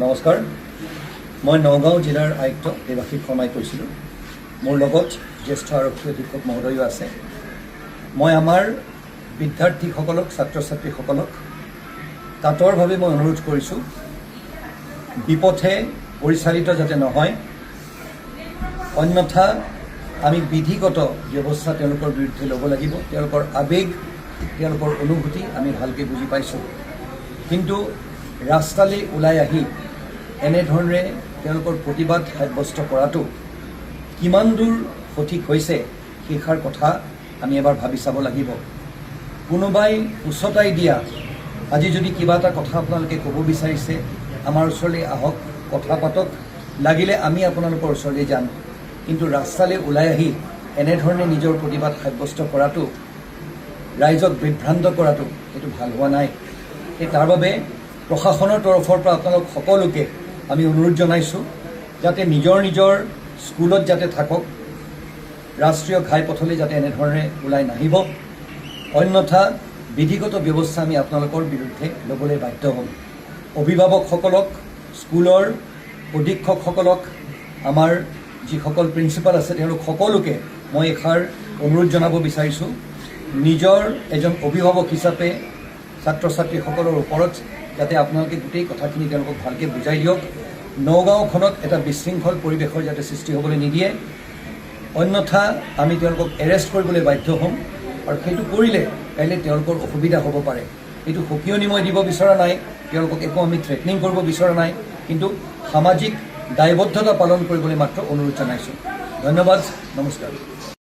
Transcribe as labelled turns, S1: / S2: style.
S1: নমস্কাৰ, মই নগাঁও জিলাৰ আয়ুক্ত দেৱাশীষ শৰ্মাই কৈছিলোঁ। মোৰ লগত জ্যেষ্ঠ আৰক্ষী অধীক্ষক মহোদয়ো আছে। মই আমাৰ বিদ্যাৰ্থীসকলক, ছাত্ৰ ছাত্ৰীসকলক কাতৰভাৱে মই অনুৰোধ কৰিছোঁ, বিপথে পৰিচালিত যাতে নহয়, অন্যথা আমি বিধিগত ব্যৱস্থা তেওঁলোকৰ বিৰুদ্ধে ল'ব লাগিব। তেওঁলোকৰ আৱেগ, তেওঁলোকৰ অনুভূতি আমি ভালকৈ বুজি পাইছোঁ, কিন্তু ৰাস্তালৈ ওলাই আহি এনেধৰণে তেওঁলোকৰ প্ৰতিবাদ সাব্যস্ত কৰাটো কিমান দূৰ সঠিক হৈছে সেইষাৰ কথা আমি এবাৰ ভাবি চাব লাগিব। কোনোবাই উচতাই দিয়া, আজি যদি কিবা এটা কথা আপোনালোকে ক'ব বিচাৰিছে, আমাৰ ওচৰলৈ আহক, কথা পাতক, লাগিলে আমি আপোনালোকৰ ওচৰলৈ যাম। কিন্তু ৰাস্তালৈ ওলাই আহি এনেধৰণে নিজৰ প্ৰতিবাদ সাব্যস্ত কৰাটো, ৰাইজক বিভ্ৰান্ত কৰাটো, সেইটো ভাল হোৱা নাই। সেই তাৰ বাবে প্ৰশাসনৰ তৰফৰ পৰা আপোনালোক সকলোকে আমি অনুৰোধ জনাইছোঁ, যাতে নিজৰ নিজৰ স্কুলত যাতে থাকক, ৰাষ্ট্ৰীয় ঘাইপথলৈ যাতে এনেধৰণে ওলাই নাহিব, অন্যথা বিধিগত ব্যৱস্থা আমি আপোনালোকৰ বিৰুদ্ধে ল'বলৈ বাধ্য হ'ম। অভিভাৱকসকলক, স্কুলৰ অধীক্ষকসকলক, আমাৰ যিসকল প্ৰিন্সিপাল আছে তেওঁলোক সকলোকে মই এষাৰ অনুৰোধ জনাব বিচাৰিছোঁ, নিজৰ এজন অভিভাৱক হিচাপে ছাত্ৰ ছাত্ৰীসকলৰ ওপৰত যাতে আপোনালোকে গোটেই কথাখিনি তেওঁলোকক ভালকৈ বুজাই দিয়ক। নগাঁওখনত এটা বিশৃংখল পৰিৱেশৰ যাতে সৃষ্টি হ'বলৈ নিদিয়ে, অন্যথা আমি তেওঁলোকক এৰেষ্ট কৰিবলৈ বাধ্য হ'ম, আৰু সেইটো কৰিলে কাইলৈ তেওঁলোকৰ অসুবিধা হ'ব পাৰে। এইটো সকিয়নি মই দিব বিচৰা নাই, তেওঁলোকক একো আমি থ্ৰেটনিং কৰিব বিচৰা নাই, কিন্তু সামাজিক দায়বদ্ধতা পালন কৰিবলৈ মাত্ৰ অনুৰোধ জনাইছোঁ। ধন্যবাদ, নমস্কাৰ।